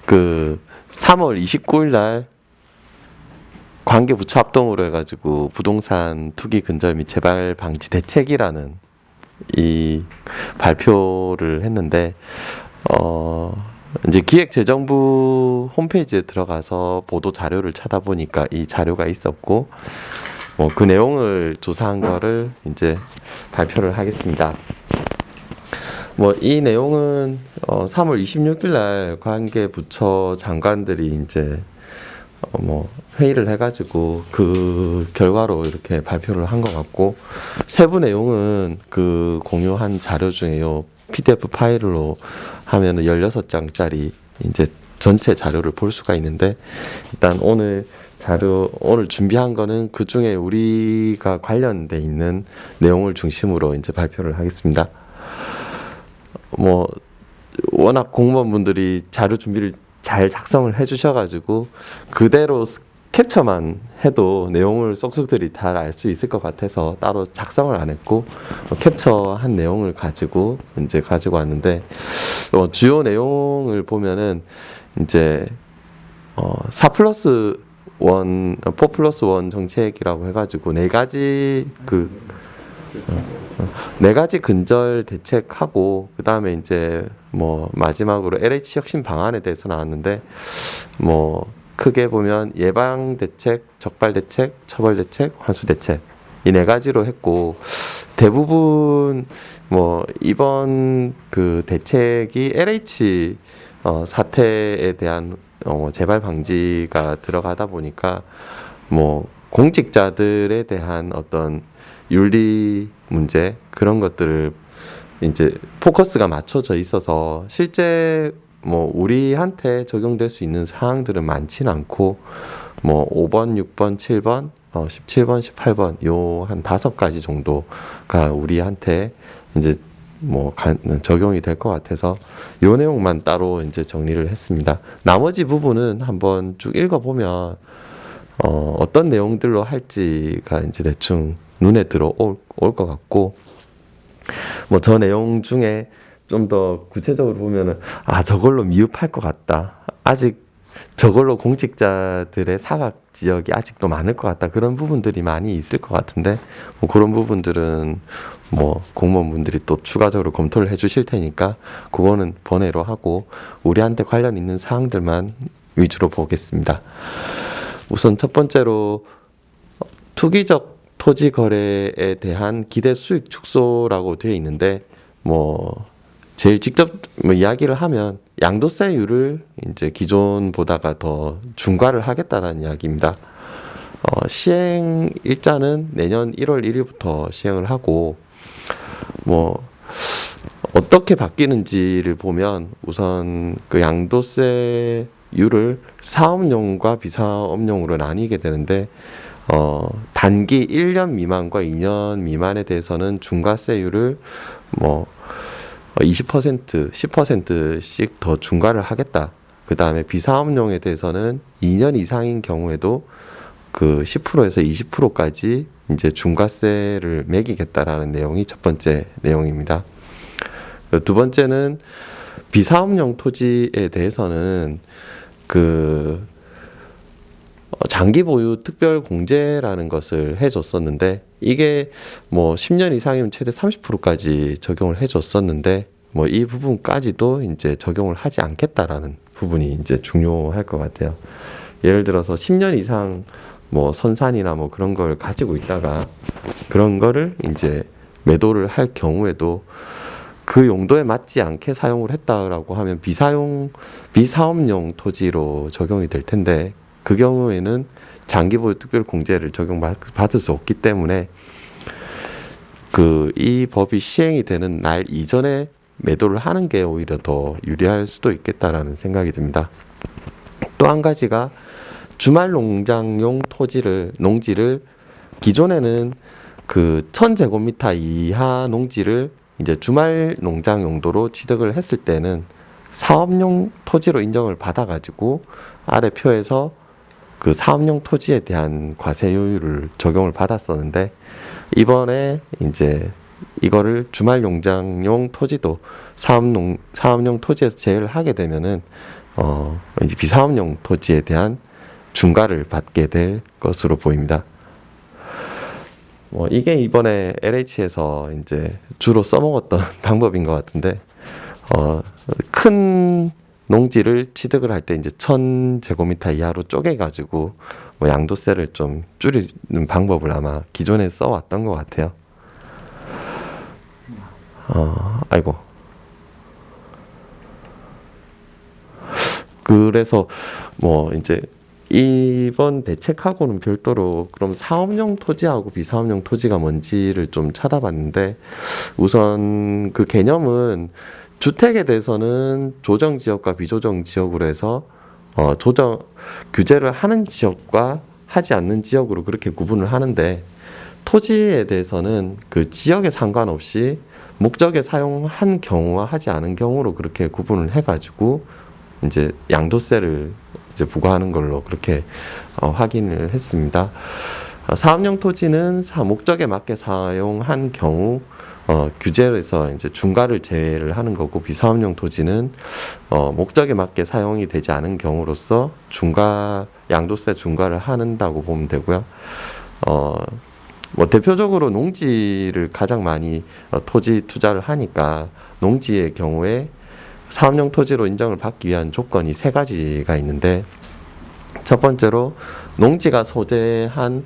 그 3월 29일 날 관계부처 합동으로 해가지고 부동산 투기 근절 및 재발 방지 대책이라는 이 발표를 했는데 이제 기획재정부 홈페이지에 들어가서 보도 자료를 찾아보니까 이 자료가 있었고 그 내용을 조사한 거를 이제 발표를 하겠습니다. 이 내용은 3월 26일 날 관계부처 장관들이 이제 회의를 해가지고 그 결과로 이렇게 발표를 한 것 같고 세부 내용은 그 공유한 자료 중에요. PDF 파일로 하면은 16장짜리 이제 전체 자료를 볼 수가 있는데 일단 오늘 준비한 거는 그 중에 우리가 관련돼 있는 내용을 중심으로 이제 발표를 하겠습니다. 워낙 공무원분들이 자료 준비를 잘 작성을 해주셔가지고 그대로 캡처만 해도 내용을 쏙쏙들이 잘 알 수 있을 것 같아서 따로 작성을 안 했고 캡처한 내용을 가지고 이제 가지고 왔는데 주요 내용을 보면은 이제 4+1, 4+1 정책이라고 해가지고 네 가지 근절 대책하고 그 다음에 이제 마지막으로 LH 혁신 방안에 대해서 나왔는데 크게 보면 예방 대책, 적발 대책, 처벌 대책, 환수 대책 이 네 가지로 했고 대부분 이번 그 대책이 LH 사태에 대한 재발 방지가 들어가다 보니까 공직자들에 대한 어떤 윤리 문제 그런 것들을 이제 포커스가 맞춰져 있어서 실제 우리한테 적용될 수 있는 사항들은 많지는 않고 5번, 6번, 7번, 17번, 18번 요 한 5가지 정도가 우리한테 이제 적용이 될 것 같아서 요 내용만 따로 이제 정리를 했습니다. 나머지 부분은 한번 쭉 읽어보면 어떤 내용들로 할지가 이제 대충 눈에 들어올 것 같고 저 내용 중에 좀 더 구체적으로 보면은 저걸로 미흡할 것 같다. 아직 저걸로 공직자들의 사각 지역이 아직도 많을 것 같다. 그런 부분들이 많이 있을 것 같은데 그런 부분들은 공무원분들이 또 추가적으로 검토를 해주실 테니까 그거는 번외로 하고 우리한테 관련 있는 사항들만 위주로 보겠습니다. 우선 첫 번째로 투기적 토지 거래에 대한 기대 수익 축소라고 되어 있는데 제일 직접 이야기를 하면 양도세율을 이제 기존보다가 더 중과를 하겠다라는 이야기입니다. 시행 일자는 내년 1월 1일부터 시행을 하고 어떻게 바뀌는지를 보면 우선 그 양도세율을 사업용과 비사업용으로 나뉘게 되는데 단기 1년 미만과 2년 미만에 대해서는 중과세율을 20%, 10%씩 더 중과를 하겠다. 그 다음에 비사업용에 대해서는 2년 이상인 경우에도 그 10%에서 20%까지 이제 중과세를 매기겠다라는 내용이 첫 번째 내용입니다. 두 번째는 비사업용 토지에 대해서는 그 장기 보유 특별 공제라는 것을 해줬었는데 이게 10년 이상이면 최대 30%까지 적용을 해줬었는데 이 부분까지도 이제 적용을 하지 않겠다라는 부분이 이제 중요할 것 같아요. 예를 들어서 10년 이상 선산이나 그런 걸 가지고 있다가 그런 거를 이제 매도를 할 경우에도 그 용도에 맞지 않게 사용을 했다라고 하면 비사업용 토지로 적용이 될 텐데 그 경우에는 장기보유 특별공제를 적용받을 수 없기 때문에 이 법이 시행이 되는 날 이전에 매도를 하는 게 오히려 더 유리할 수도 있겠다라는 생각이 듭니다. 또 한 가지가 주말 농장용 농지를 기존에는 그 1000제곱미터 이하 농지를 이제 주말 농장 용도로 취득을 했을 때는 사업용 토지로 인정을 받아가지고 아래 표에서 그 사업용 토지에 대한 과세율을 적용을 받았었는데 이번에 이제 이거를 주말 농장용 토지도 사업용 토지에서 제외를 하게 되면은 이제 비사업용 토지에 대한 중과를 받게 될 것으로 보입니다. 이게 이번에 LH에서 이제 주로 써먹었던 방법인 것 같은데, 큰 농지를 취득을 할 때 이제 1000제곱미터 이하로 쪼개가지고 양도세를 좀 줄이는 방법을 아마 기존에 써왔던 것 같아요. 아이고. 그래서 이제 이번 대책하고는 별도로 그럼 사업용 토지하고 비사업용 토지가 뭔지를 좀 찾아봤는데, 우선 그 개념은 주택에 대해서는 조정 지역과 비조정 지역으로 해서 조정 규제를 하는 지역과 하지 않는 지역으로 그렇게 구분을 하는데, 토지에 대해서는 그 지역에 상관없이 목적에 사용한 경우와 하지 않은 경우로 그렇게 구분을 해가지고 이제 양도세를 이제 부과하는 걸로 그렇게 확인을 했습니다. 사업용 토지는 목적에 맞게 사용한 경우 규제에서 이제 중과를 제외를 하는 거고, 비사업용 토지는 목적에 맞게 사용이 되지 않은 경우로서 양도세 중과를 한다고 보면 되고요. 대표적으로 농지를 가장 많이 토지 투자를 하니까, 농지의 경우에 사업용 토지로 인정을 받기 위한 조건이 3가지가 있는데, 첫 번째로 농지가 소재한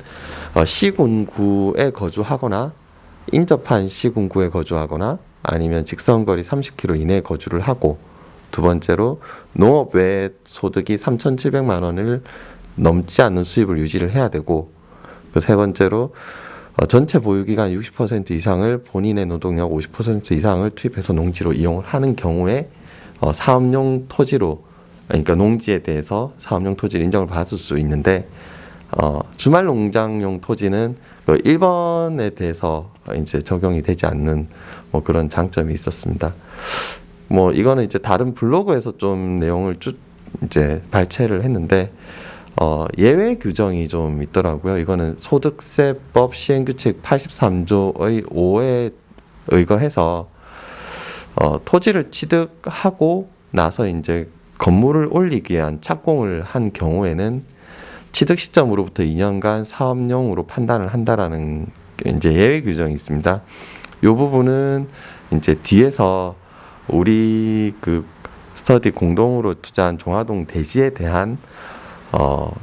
시군구에 거주하거나 인접한 시군구에 거주하거나 아니면 직선거리 30km 이내에 거주를 하고, 두 번째로 농업 외 소득이 3,700만 원을 넘지 않는 수입을 유지를 해야 되고, 세 번째로 전체 보유기간 60% 이상을 본인의 노동력 50% 이상을 투입해서 농지로 이용을 하는 경우에 사업용 토지로, 그러니까 농지에 대해서 사업용 토지를 인정을 받을 수 있는데, 주말 농장용 토지는 1번에 대해서 이제 적용이 되지 않는 그런 장점이 있었습니다. 이거는 이제 다른 블로그에서 좀 내용을 이제 발췌를 했는데, 예외 규정이 좀 있더라고요. 이거는 소득세법 시행규칙 83조의 5에 의거해서 토지를 취득하고 나서 이제 건물을 올리기 위한 착공을 한 경우에는 취득 시점으로부터 2년간 사업용으로 판단을 한다라는 이제 예외 규정이 있습니다. 이 부분은 이제 뒤에서 우리 그 스터디 공동으로 투자한 종화동 대지에 대한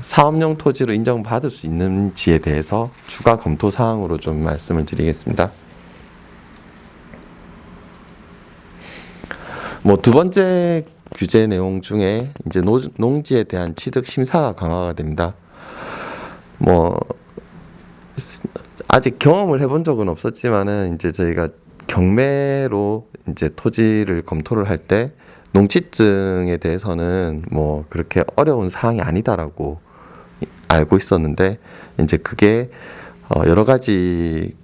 사업용 토지로 인정받을 수 있는지에 대해서 추가 검토 사항으로 좀 말씀을 드리겠습니다. 두 번째 규제 내용 중에 이제 농지에 대한 취득 심사가 강화가 됩니다. 아직 경험을 해본 적은 없었지만은 이제 저희가 경매로 이제 토지를 검토를 할 때 농취증에 대해서는 그렇게 어려운 사항이 아니다라고 알고 있었는데, 이제 그게 여러 가지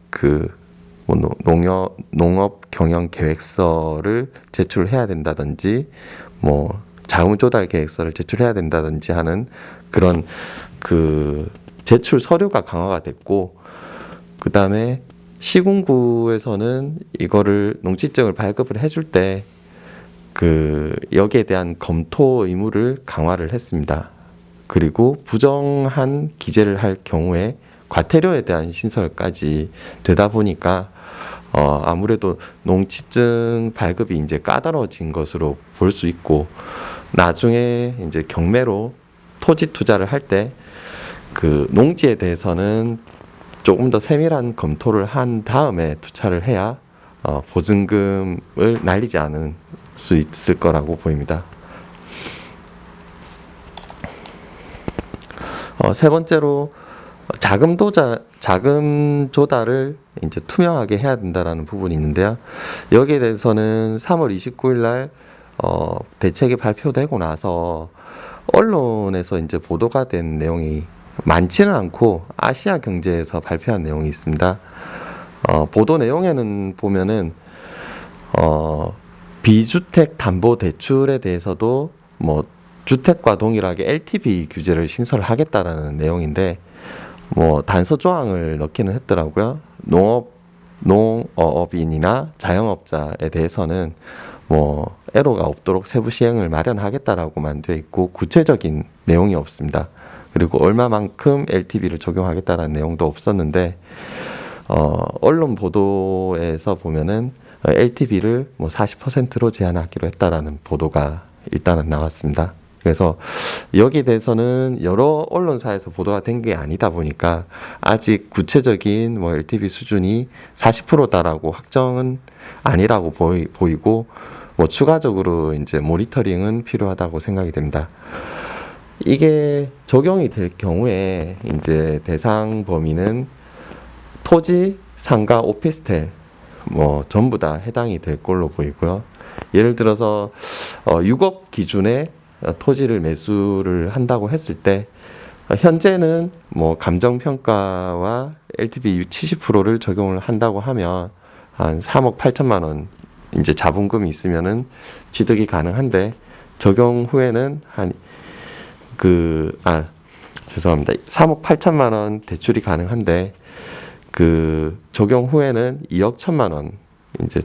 농업 경영 계획서를 제출해야 된다든지, 자금 조달 계획서를 제출해야 된다든지 하는 그런 제출 서류가 강화가 됐고, 그 다음에 시군구에서는 이거를 농취증을 발급을 해줄 때 여기에 대한 검토 의무를 강화를 했습니다. 그리고 부정한 기재를 할 경우에 과태료에 대한 신설까지 되다 보니까 아무래도 농취증 발급이 이제 까다로워진 것으로 볼 수 있고, 나중에 이제 경매로 토지 투자를 할 때 농지에 대해서는 조금 더 세밀한 검토를 한 다음에 투자를 해야 보증금을 날리지 않을 수 있을 거라고 보입니다. 세 번째로 자금 조달을 이제 투명하게 해야 된다라는 부분이 있는데요. 여기에 대해서는 3월 29일 날 대책이 발표되고 나서 언론에서 이제 보도가 된 내용이 많지는 않고 아시아 경제에서 발표한 내용이 있습니다. 보도 내용에는 보면은 비주택 담보 대출에 대해서도 주택과 동일하게 LTV 규제를 신설하겠다라는 내용인데, 단서 조항을 넣기는 했더라고요. 농업인이나 자영업자에 대해서는 뭐 애로가 없도록 세부 시행을 마련하겠다라고만 돼 있고 구체적인 내용이 없습니다. 그리고 얼마만큼 LTV를 적용하겠다라는 내용도 없었는데 언론 보도에서 보면은 LTV를 뭐 40%로 제한하기로 했다라는 보도가 일단은 나왔습니다. 그래서 여기에 대해서는 여러 언론사에서 보도가 된 게 아니다 보니까 아직 구체적인 뭐 LTV 수준이 40%다라고 확정은 아니라고 보이고 뭐 추가적으로 이제 모니터링은 필요하다고 생각이 됩니다. 이게 적용이 될 경우에 이제 대상 범위는 토지, 상가, 오피스텔 뭐 전부 다 해당이 될 걸로 보이고요. 예를 들어서 6억 기준의 토지를 매수를 한다고 했을 때 현재는 뭐 감정평가와 LTV 70%를 적용을 한다고 하면 한 3억 8천만 원 이제 자본금이 있으면은 취득이 가능한데 적용 후에는 죄송합니다. 3억 8천만 원 대출이 가능한데 그 적용 후에는 2억 1천만 원 이제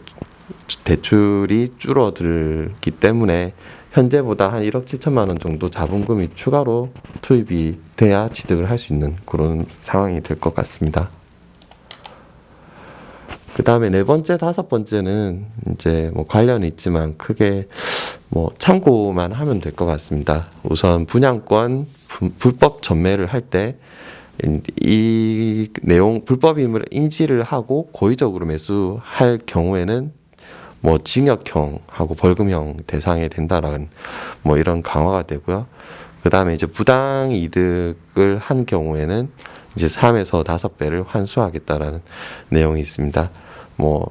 대출이 줄어들기 때문에 현재보다 한 1억 7천만 원 정도 자본금이 추가로 투입이 돼야 취득을 할 수 있는 그런 상황이 될 것 같습니다. 그 다음에 네 번째, 다섯 번째는 이제 뭐 관련이 있지만 크게 뭐 참고만 하면 될 것 같습니다. 우선 분양권 불법 전매를 할 때 이 내용 불법임을 인지를 하고 고의적으로 매수할 경우에는 뭐 징역형하고 벌금형 대상이 된다라는 뭐 이런 강화가 되고요. 그 다음에 이제 부당 이득을 한 경우에는 이제 3에서 5배를 환수하겠다라는 내용이 있습니다. 뭐